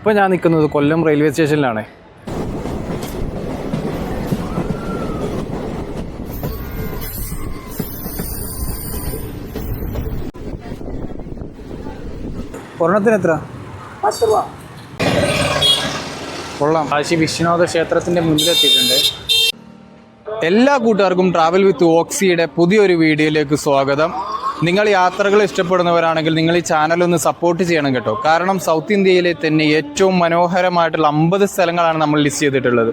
ഇപ്പോൾ ഞാൻ നിൽക്കുന്നത് കൊല്ലം റെയിൽവേ സ്റ്റേഷനിലാണ്. ഒരെണ്ണത്തിന് എത്ര? കൊള്ളാം. കാശി വിശ്വനാഥ ക്ഷേത്രത്തിൻ്റെ മുന്നിലെത്തിയിട്ടുണ്ട്. എല്ലാ കൂട്ടുകാർക്കും ട്രാവൽ വിത്ത് ഓക്സിയുടെ പുതിയൊരു വീഡിയോയിലേക്ക് സ്വാഗതം. നിങ്ങൾ യാത്രകൾ ഇഷ്ടപ്പെടുന്നവരാണെങ്കിൽ നിങ്ങൾ ഈ ചാനലൊന്ന് സപ്പോർട്ട് ചെയ്യണം കേട്ടോ. കാരണം സൗത്ത് ഇന്ത്യയിലെ തന്നെ ഏറ്റവും മനോഹരമായിട്ടുള്ള 50 സ്ഥലങ്ങളാണ് നമ്മൾ ലിസ്റ്റ് ചെയ്തിട്ടുള്ളത്.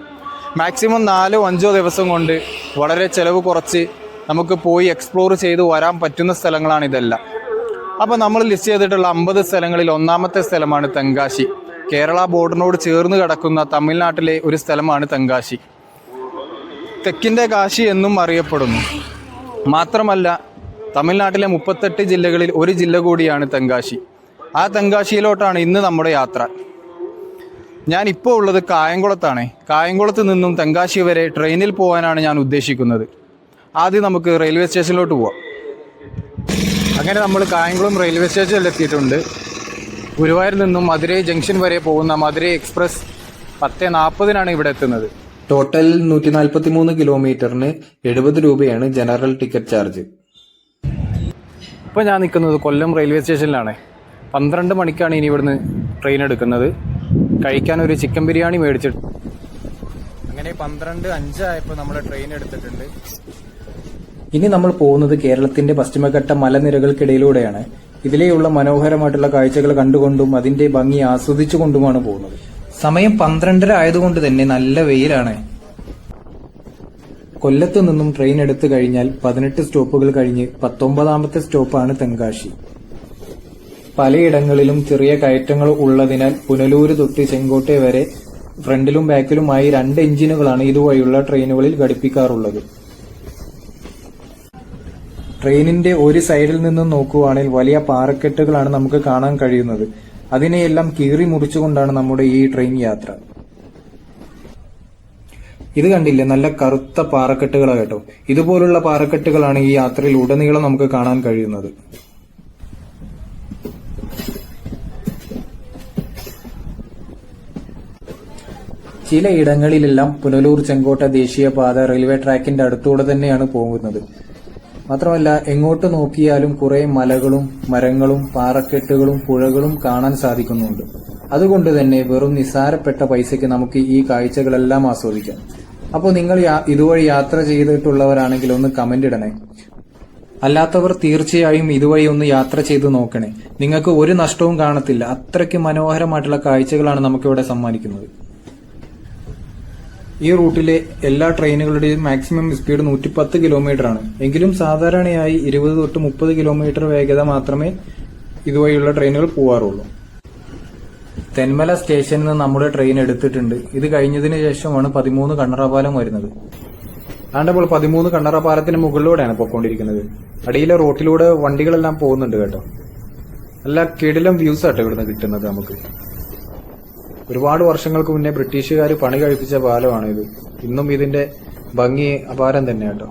മാക്സിമം 4-5 ദിവസം കൊണ്ട് വളരെ ചിലവ് കുറച്ച് നമുക്ക് പോയി എക്സ്പ്ലോർ ചെയ്ത് വരാൻ പറ്റുന്ന സ്ഥലങ്ങളാണ് ഇതെല്ലാം. അപ്പോൾ നമ്മൾ ലിസ്റ്റ് ചെയ്തിട്ടുള്ള 50 സ്ഥലങ്ങളിൽ ഒന്നാമത്തെ സ്ഥലമാണ് തെങ്കാശി. കേരള ബോർഡറിനോട് ചേർന്ന് കിടക്കുന്ന തമിഴ്നാട്ടിലെ ഒരു സ്ഥലമാണ് തെങ്കാശി. തെക്കിൻ്റെ കാശി എന്നും അറിയപ്പെടുന്നു. മാത്രമല്ല തമിഴ്നാട്ടിലെ 38 ജില്ലകളിൽ ഒരു ജില്ല കൂടിയാണ് തെങ്കാശി. ആ തെങ്കാശിയിലോട്ടാണ് ഇന്ന് നമ്മുടെ യാത്ര. ഞാനിപ്പോൾ ഉള്ളത് കായംകുളത്താണ്. കായംകുളത്ത് നിന്നും തെങ്കാശി വരെ ട്രെയിനിൽ പോകാനാണ് ഞാൻ ഉദ്ദേശിക്കുന്നത്. ആദ്യം നമുക്ക് റെയിൽവേ സ്റ്റേഷനിലോട്ട് പോവാം. അങ്ങനെ നമ്മൾ കായംകുളം റെയിൽവേ സ്റ്റേഷനിൽ എത്തിയിട്ടുണ്ട്. ഗുരുവായൂരിൽ നിന്നും മധുരൈ ജംഗ്ഷൻ വരെ പോകുന്ന മധുരൈ എക്സ്പ്രസ് 10:40 ഇവിടെ എത്തുന്നത്. ടോട്ടൽ 143 കിലോമീറ്ററിന് 70 രൂപയാണ് ജനറൽ ടിക്കറ്റ് ചാർജ്. ഇപ്പോൾ ഞാൻ നിൽക്കുന്നത് കൊല്ലം റെയിൽവേ സ്റ്റേഷനിലാണ്. 12 മണിക്കാണ് ഇനി ഇവിടുന്ന് ട്രെയിൻ എടുക്കുന്നത്. കഴിക്കാൻ ഒരു ചിക്കൻ ബിരിയാണി മേടിച്ചിട്ട് അങ്ങനെ 12:05 ആയപ്പോൾ നമ്മുടെ ട്രെയിൻ എടുത്തിട്ടുണ്ട്. ഇനി നമ്മൾ പോകുന്നത് കേരളത്തിന്റെ പശ്ചിമഘട്ട മലനിരകൾക്കിടയിലൂടെയാണ്. ഇതിലെയുള്ള മനോഹരമായിട്ടുള്ള കാഴ്ചകൾ കണ്ടുകൊണ്ടും അതിന്റെ ഭംഗി ആസ്വദിച്ചുകൊണ്ടുമാണ് പോകുന്നത്. സമയം 12:30 ആയതുകൊണ്ട് തന്നെ നല്ല വെയിലാണ്. കൊല്ലത്തു നിന്നും ട്രെയിൻ എടുത്തു കഴിഞ്ഞാൽ 18 സ്റ്റോപ്പുകൾ കഴിഞ്ഞ് 19ാമത്തെ സ്റ്റോപ്പാണ് തെങ്കാശി. പലയിടങ്ങളിലും ചെറിയ കയറ്റങ്ങൾ ഉള്ളതിനാൽ പുനലൂര് തൊട്ട് ചെങ്കോട്ടെ വരെ ഫ്രണ്ടിലും ബാക്കിലുമായി 2 എഞ്ചിനുകളാണ് ഇതുവഴിയുള്ള ട്രെയിനുകളിൽ ഘടിപ്പിക്കാറുള്ളത്. ട്രെയിനിന്റെ ഒരു സൈഡിൽ നിന്നും നോക്കുവാണെങ്കിൽ വലിയ പാറക്കെട്ടുകളാണ് നമുക്ക് കാണാൻ കഴിയുന്നത്. അതിനെയെല്ലാം കീറി മുറിച്ചുകൊണ്ടാണ് നമ്മുടെ ഈ ട്രെയിൻ യാത്ര. ഇത് കണ്ടില്ലേ, നല്ല കറുത്ത പാറക്കെട്ടുകളാണ് കേട്ടോ. ഇതുപോലുള്ള പാറക്കെട്ടുകളാണ് ഈ യാത്രയിൽ ഉടനീളം നമുക്ക് കാണാൻ കഴിയുന്നത്. ചിലയിടങ്ങളിലെല്ലാം പുനലൂർ ചെങ്കോട്ട ദേശീയപാത റെയിൽവേ ട്രാക്കിന്റെ അടുത്തൂടെ തന്നെയാണ് പോകുന്നത്. മാത്രമല്ല എങ്ങോട്ട് നോക്കിയാലും കുറെ മലകളും മരങ്ങളും പാറക്കെട്ടുകളും പുഴകളും കാണാൻ സാധിക്കുന്നുണ്ട്. അതുകൊണ്ട് തന്നെ വെറും നിസ്സാരപ്പെട്ട പൈസയ്ക്ക് നമുക്ക് ഈ കാഴ്ചകളെല്ലാം ആസ്വദിക്കാം. അപ്പോൾ നിങ്ങൾ ഇതുവഴി യാത്ര ചെയ്തിട്ടുള്ളവരാണെങ്കിൽ ഒന്ന് കമന്റ് ഇടണേ. അല്ലാത്തവർ തീർച്ചയായും ഇതുവഴി ഒന്ന് യാത്ര ചെയ്ത് നോക്കണേ. നിങ്ങൾക്ക് ഒരു നഷ്ടവും കാണത്തില്ല. അത്രയ്ക്ക് മനോഹരമായിട്ടുള്ള കാഴ്ചകളാണ് നമുക്കിവിടെ സമ്മാനിക്കുന്നത്. ഈ റൂട്ടിലെ എല്ലാ ട്രെയിനുകളുടെയും മാക്സിമം സ്പീഡ് 110 കിലോമീറ്റർ ആണ്. എങ്കിലും സാധാരണയായി 20 തൊട്ട് 30 കിലോമീറ്റർ വേഗത മാത്രമേ ഇതുവഴിയുള്ള ട്രെയിനുകൾ പോവാറുള്ളൂ. തെന്മല സ്റ്റേഷനിൽ നിന്ന് നമ്മുടെ ട്രെയിൻ എടുത്തിട്ടുണ്ട്. ഇത് കഴിഞ്ഞതിന് ശേഷമാണ് 13 കണ്ണറപാലം വരുന്നത്. ആണ്ടപ്പോൾ 13 കണ്ണറപാലത്തിന് മുകളിലൂടെയാണ് പോയിക്കൊണ്ടിരിക്കുന്നത്. അടിയിലെ റോട്ടിലൂടെ വണ്ടികളെല്ലാം പോകുന്നുണ്ട് കേട്ടോ. നല്ല കിടിലം വ്യൂസ് ആട്ടോ ഇവിടുന്ന് കിട്ടുന്നത് നമുക്ക്. ഒരുപാട് വർഷങ്ങൾക്ക് മുന്നേ ബ്രിട്ടീഷുകാർ പണി കഴിപ്പിച്ച പാലമാണ് ഇത്. ഇന്നും ഇതിന്റെ ഭംഗി അപാരം തന്നെ കേട്ടോ.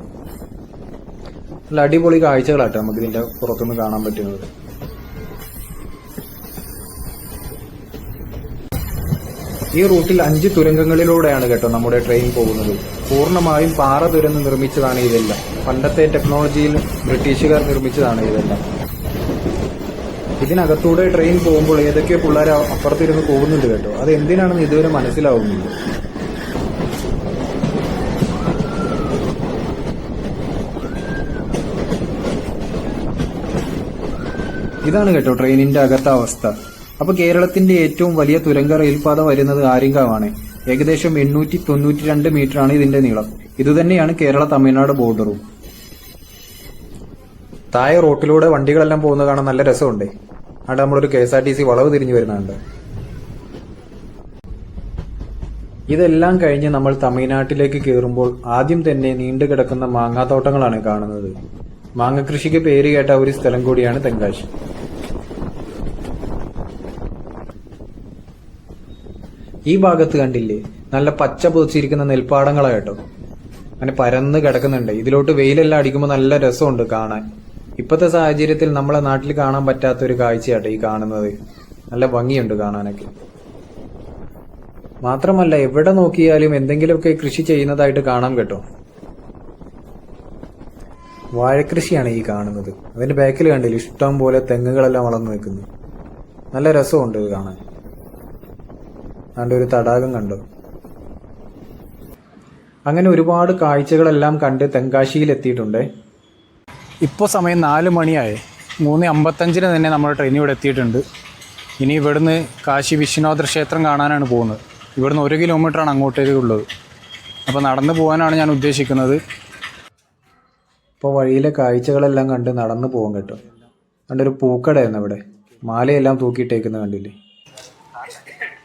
നല്ല അടിപൊളി കാഴ്ചകളാട്ടോ നമുക്ക് ഇതിന്റെ പുറത്തുനിന്ന് കാണാൻ പറ്റുന്നത്. ഈ റൂട്ടിൽ 5 തുരങ്കങ്ങളിലൂടെയാണ് കേട്ടോ നമ്മുടെ ട്രെയിൻ പോകുന്നത്. പൂർണ്ണമായും പാറ തുരന്ന് നിർമ്മിച്ചതാണ് ഇതെല്ലാം. പണ്ടത്തെ ടെക്നോളജിയിൽ ബ്രിട്ടീഷുകാർ നിർമ്മിച്ചതാണ് ഇതെല്ലാം. ഇതിനകത്തൂടെ ട്രെയിൻ പോകുമ്പോൾ ഏതൊക്കെയോ പിള്ളേർ അപ്പുറത്തിരുന്ന് പോകുന്നുണ്ട് കേട്ടോ. അത് എന്തിനാണെന്ന് ഇതുവരെ മനസ്സിലാവുന്നില്ല. ഇതാണ് കേട്ടോ ട്രെയിനിന്റെ അകത്ത അവസ്ഥ. അപ്പൊ കേരളത്തിന്റെ ഏറ്റവും വലിയ തുരങ്ക റെയിൽപാത വരുന്നത് ആര്യങ്കാവാണ്. ഏകദേശം 892 മീറ്റർ ആണ് ഇതിന്റെ നീളം. ഇതുതന്നെയാണ് കേരള തമിഴ്നാട് ബോർഡറും. താഴെ റോട്ടിലൂടെ വണ്ടികളെല്ലാം പോകുന്നത് കാണാൻ നല്ല രസമുണ്ട്. അവിടെ നമ്മളൊരു KSRTC വളവ് തിരിഞ്ഞു വരുന്നുണ്ട്. ഇതെല്ലാം കഴിഞ്ഞ് നമ്മൾ തമിഴ്നാട്ടിലേക്ക് കയറുമ്പോൾ ആദ്യം തന്നെ നീണ്ടുകിടക്കുന്ന മാങ്ങാത്തോട്ടങ്ങളാണ് കാണുന്നത്. മാങ്ങ കൃഷിക്ക് പേര് കേട്ട ഒരു സ്ഥലം കൂടിയാണ് തെങ്കാശി. ഈ ഭാഗത്ത് കണ്ടില്ലേ, നല്ല പച്ച പൊതിച്ചിരിക്കുന്ന നെൽപ്പാടങ്ങളാ കേട്ടോ. അങ്ങനെ പരന്ന് കിടക്കുന്നുണ്ട്. ഇതിലോട്ട് വെയിലെല്ലാം അടിക്കുമ്പോൾ നല്ല രസമുണ്ട് കാണാൻ. ഇപ്പോഴത്തെ സാഹചര്യത്തിൽ നമ്മളെ നാട്ടിൽ കാണാൻ പറ്റാത്ത ഒരു കാഴ്ചയാട്ടോ ഈ കാണുന്നത്. നല്ല ഭംഗിയുണ്ട് കാണാനൊക്കെ. മാത്രമല്ല എവിടെ നോക്കിയാലും എന്തെങ്കിലുമൊക്കെ കൃഷി ചെയ്യുന്നതായിട്ട് കാണാം കേട്ടോ. വാഴക്കൃഷിയാണ് ഈ കാണുന്നത്. അതിന്റെ ബാക്കിൽ കണ്ടില്ല ഇഷ്ടം പോലെ തെങ്ങുകളെല്ലാം വളർന്നു നിൽക്കുന്നു. നല്ല രസമുണ്ട് ഇത് കാണാൻ. അതിൻ്റെ ഒരു തടാകം കണ്ടോ. അങ്ങനെ ഒരുപാട് കാഴ്ചകളെല്ലാം കണ്ട് തെങ്കാശിയിൽ എത്തിയിട്ടുണ്ട്. ഇപ്പോൾ സമയം 4 മണിയായി. 3:55 തന്നെ നമ്മുടെ ട്രെയിൻ ഇവിടെ എത്തിയിട്ടുണ്ട്. ഇനി ഇവിടുന്ന് കാശി വിശ്വനാഥ ക്ഷേത്രം കാണാനാണ് പോകുന്നത്. ഇവിടുന്ന് 1 കിലോമീറ്ററാണ് അങ്ങോട്ടേക്കുള്ളത്. അപ്പോൾ നടന്നു പോകാനാണ് ഞാൻ ഉദ്ദേശിക്കുന്നത്. ഇപ്പോൾ വഴിയിലെ കാഴ്ചകളെല്ലാം കണ്ട് നടന്നു പോകും കേട്ടോ. കണ്ടൊരു പൂക്കടയാണ് ഇവിടെ. മാലയെല്ലാം തൂക്കിയിട്ടേക്കുന്നത് കണ്ടില്ലേ.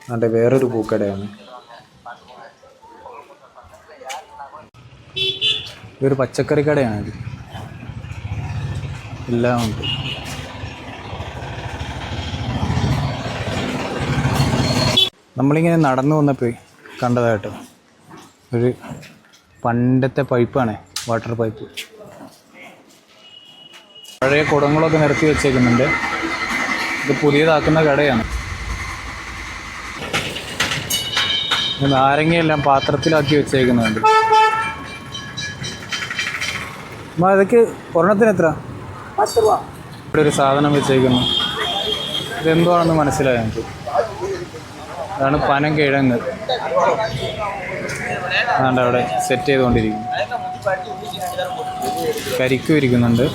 അതിൻ്റെ വേറൊരു പൂക്കടയാണ്. ഇതൊരു പച്ചക്കറി കടയാണിത്. എല്ലാം ഉണ്ട്. നമ്മളിങ്ങനെ നടന്നു വന്നപ്പോൾ കണ്ടതാട്ടോ ഒരു പണ്ടത്തെ പൈപ്പാണ്, വാട്ടർ പൈപ്പ്. പഴയ കുടങ്ങളൊക്കെ നിരത്തി വെച്ചേക്കുന്നുണ്ട്. ഇത് പുതിയതാക്കുന്ന കടയാണ്. നാരങ്ങയെല്ലാം പാത്രത്തിലാക്കി വെച്ചേക്കുന്നുണ്ട്. അതൊക്കെ ഒരെണ്ണത്തിന് എത്ര? 10 രൂപ. ഇവിടെ ഒരു സാധനം വെച്ചേക്കുന്നു. ഇതെന്തുവാണെന്ന് മനസ്സിലായി എനിക്ക്. അതാണ് പനം കിഴങ്ങ്. അതുകൊണ്ട് അവിടെ സെറ്റ് ചെയ്തുകൊണ്ടിരിക്കുന്നു. കരിക്കും ഇരിക്കുന്നുണ്ട്.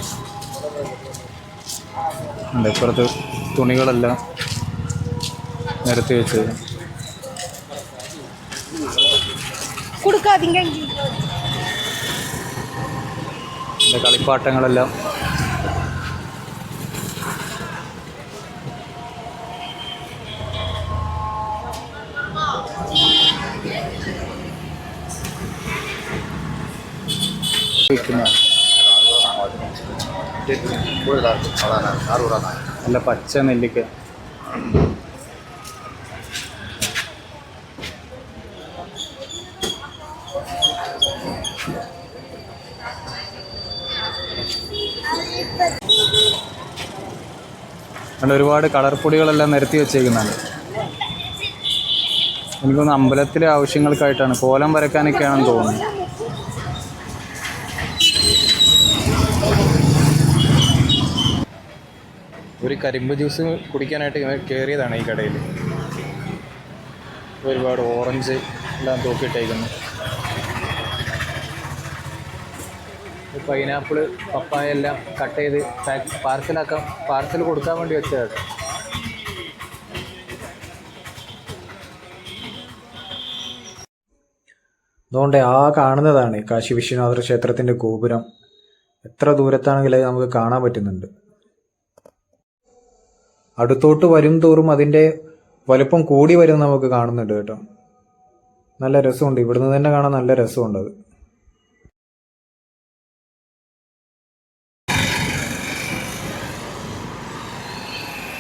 ഇപ്പുറത്ത് തുണികളെല്ലാം നിരത്തി വെച്ചത്. കളിപ്പാട്ടങ്ങളെല്ലാം. നല്ല പച്ച നെല്ലിക്ക. അവിടെ ഒരുപാട് കളർ പൊടികളെല്ലാം നിരത്തി വെച്ചേക്കുന്നുണ്ട്. എനിക്കൊന്ന് അമ്പലത്തിലെ ആവശ്യങ്ങൾക്കായിട്ടാണ്, കോലം വരയ്ക്കാനൊക്കെയാണെന്ന് തോന്നുന്നു. ഒരു കരിമ്പ് ജ്യൂസ് കുടിക്കാനായിട്ട് കയറിയതാണ് ഈ കടയിൽ. ഒരുപാട് ഓറഞ്ച് എല്ലാം തൂക്കിയിട്ടേക്കുന്നു. പൈനാപ്പിൾ, പപ്പായ എല്ലാം കട്ട് ചെയ്ത് പാർസൽ കൊടുക്കാൻ വേണ്ടി വെച്ചതാണ്. അതുകൊണ്ട് ആ കാണുന്നതാണ് കാശി വിശ്വനാഥ ക്ഷേത്രത്തിൻ്റെ ഗോപുരം. എത്ര ദൂരത്താണെങ്കിലും നമുക്ക് കാണാൻ പറ്റുന്നുണ്ട്. അടുത്തോട്ട് വരും തോറും അതിൻ്റെ വലുപ്പം കൂടി വരും നമുക്ക് കാണുന്നുണ്ട് കേട്ടോ. നല്ല രസമുണ്ട്. ഇവിടുന്ന് തന്നെ കാണാൻ നല്ല രസമുണ്ട് അത്.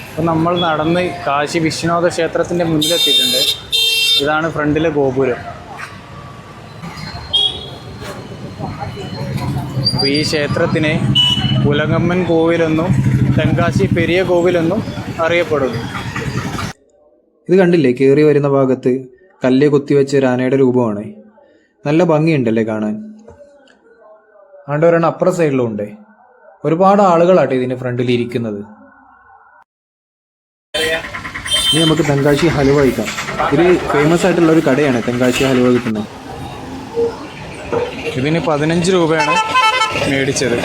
അപ്പം നമ്മൾ നടന്ന് കാശി വിശ്വനാഥ ക്ഷേത്രത്തിൻ്റെ മുന്നിലെത്തിയിട്ടുണ്ട്. ഇതാണ് ഫ്രണ്ടിലെ ഗോപുരം. അപ്പോൾ ഈ ക്ഷേത്രത്തിനെ ഉലകമ്മൻ കോവിലെന്നും തെങ്കാശി പെരിയ കോവിലെന്നും അറിയപ്പെടുന്നു. ഇത് കണ്ടില്ലേ, കയറി വരുന്ന ഭാഗത്ത് കല്ല് കൊത്തിവെച്ച ഒരു ആനയുടെ രൂപമാണ്. നല്ല ഭംഗിയുണ്ടല്ലേ കാണാൻ. അതുകൊണ്ട് ഒരെണ്ണം അപ്പുറ സൈഡിലും ഉണ്ട്. ഒരുപാട് ആളുകളാട്ടെ ഇതിൻ്റെ ഫ്രണ്ടിൽ ഇരിക്കുന്നത്. ഇനി നമുക്ക് തെങ്കാശി ഹലുവ കഴിക്കാം. ഇത് ഫേമസ് ആയിട്ടുള്ള ഒരു കടയാണ് തെങ്കാശി ഹലുവ കിട്ടുന്നത്. ഇതിന് 15 രൂപയാണ് മേടിച്ചത്.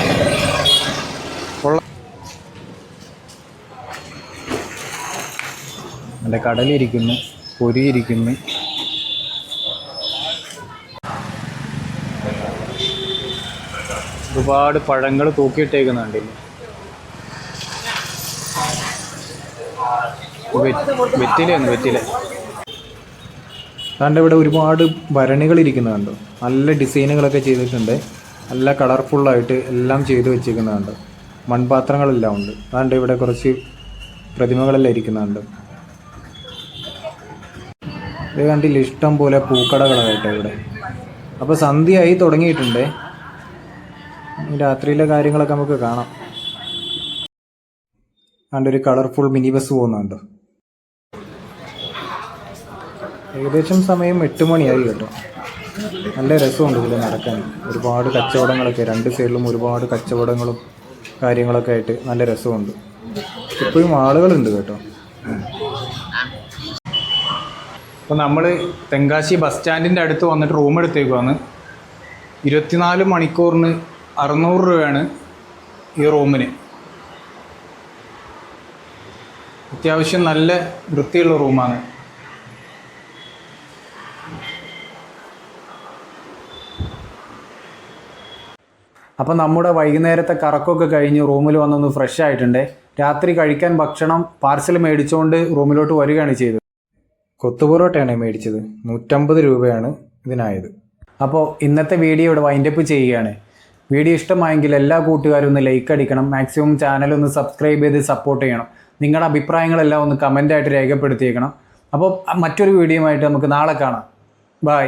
നല്ല കടലിരിക്കുന്നു, പൊരിയിരിക്കുന്നു. ഒരുപാട് പഴങ്ങൾ തൂക്കിയിട്ടേക്കുന്നുണ്ട്. വെറ്റില. അതുകൊണ്ട് ഇവിടെ ഒരുപാട് ഭരണികൾ ഇരിക്കുന്നുണ്ട്. നല്ല ഡിസൈനുകളൊക്കെ ചെയ്തിട്ടുണ്ട്. നല്ല കളർഫുള്ളായിട്ട് എല്ലാം ചെയ്ത് വെച്ചിരിക്കുന്നുണ്ട്. മൺപാത്രങ്ങളെല്ലാം ഉണ്ട്. അതുകൊണ്ട് ഇവിടെ കുറച്ച് പ്രതിമകളെല്ലാം ഇരിക്കുന്നുണ്ട്. ഇത് കണ്ടില്ല, ഇഷ്ടം പോലെ പൂക്കടകളായിട്ട് ഇവിടെ. അപ്പോൾ സന്ധ്യയായി തുടങ്ങിയിട്ടുണ്ട്. രാത്രിയിലെ കാര്യങ്ങളൊക്കെ നമുക്ക് കാണാം. അതുകൊണ്ട് ഒരു കളർഫുൾ മിനി ബസ് പോകുന്നുണ്ട്. ഏകദേശം സമയം 8 മണിയായി കേട്ടോ. നല്ല രസമുണ്ട് ഇതിൽ നടക്കാൻ. ഒരുപാട് കച്ചവടങ്ങളൊക്കെ, രണ്ട് സൈഡിലും ഒരുപാട് കച്ചവടങ്ങളും കാര്യങ്ങളൊക്കെ ആയിട്ട് നല്ല രസമുണ്ട്. ഇപ്പോഴും ആളുകളുണ്ട് കേട്ടോ. അപ്പോൾ നമ്മൾ തെങ്കാശി ബസ് സ്റ്റാൻഡിൻ്റെ അടുത്ത് വന്നിട്ട് റൂം എടുത്തേക്കുവാണ്. 24 മണിക്കൂറിന് 600 രൂപയാണ് ഈ റൂമിന്. അത്യാവശ്യം നല്ല വൃത്തിയുള്ള റൂമാണ്. അപ്പോൾ നമ്മുടെ വൈകുന്നേരത്തെ കറക്കമൊക്കെ കഴിഞ്ഞ് റൂമിൽ വന്നൊന്ന് ഫ്രഷ് ആയിട്ടുണ്ട്. രാത്രി കഴിക്കാൻ ഭക്ഷണം പാർസൽ മേടിച്ചുകൊണ്ട് റൂമിലോട്ട് വരികയാണ് ചെയ്തത്. കൊത്തുപൊറോട്ടയാണ് മേടിച്ചത്. 150 രൂപയാണ് ഇതിനായത്. അപ്പോൾ ഇന്നത്തെ വീഡിയോ ഇവിടെ വൈൻഡപ്പ് ചെയ്യുകയാണ്. വീഡിയോ ഇഷ്ടമായെങ്കിൽ എല്ലാ കൂട്ടുകാരും ഒന്ന് ലൈക്ക് അടിക്കണം. മാക്സിമം ചാനൽ ഒന്ന് സബ്സ്ക്രൈബ് ചെയ്ത് സപ്പോർട്ട് ചെയ്യണം. നിങ്ങളുടെ അഭിപ്രായങ്ങളെല്ലാം ഒന്ന് കമൻ്റായിട്ട് രേഖപ്പെടുത്തിയേക്കണം. അപ്പോൾ മറ്റൊരു വീഡിയോയുമായിട്ട് നമുക്ക് നാളെ കാണാം. ബൈ.